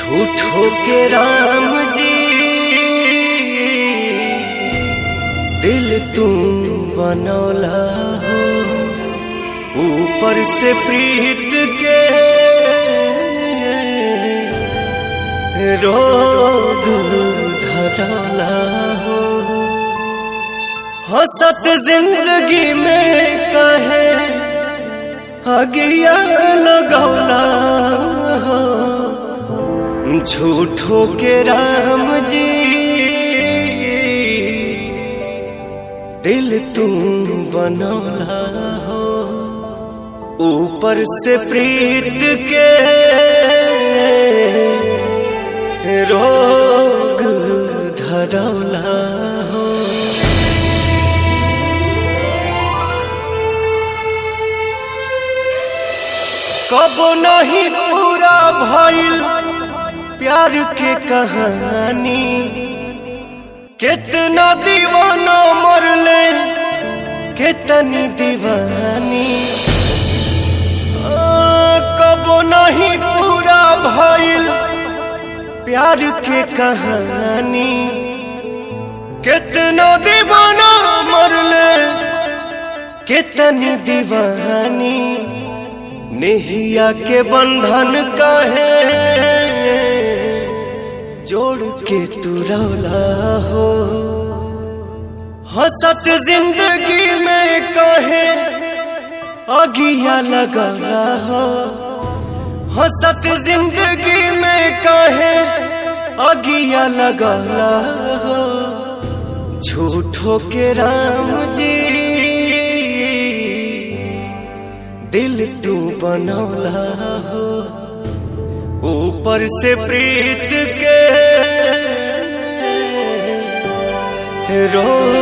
झूठो के राम जी दिल तू बनौला हो, ऊपर से प्रीत के रोग धरौला हो। हंसत जिंदगी में कहे अगिया लगौला हो, झूठो के राम जी दिल तू बनौला हो, ऊपर से प्रीत के रोग धरौला हो। कबो नहीं पूरा भइल प्यार के कहानी, कितना दीवाना मरले कितनी दीवानी। कबो नहीं पूरा भइल प्यार के कहानी, कितना दीवाना मरले कितनी दीवानी। नेहिया के बंधन काहे जोड़ के तू रौला हो, हंसत जिंदगी में काहे अगिया लगौला हो। हंसत जिंदगी में काहे अगिया लगौला हो, झूठो के राम जी दिल तू बनौला हो, ऊपर से प्रीत के रोग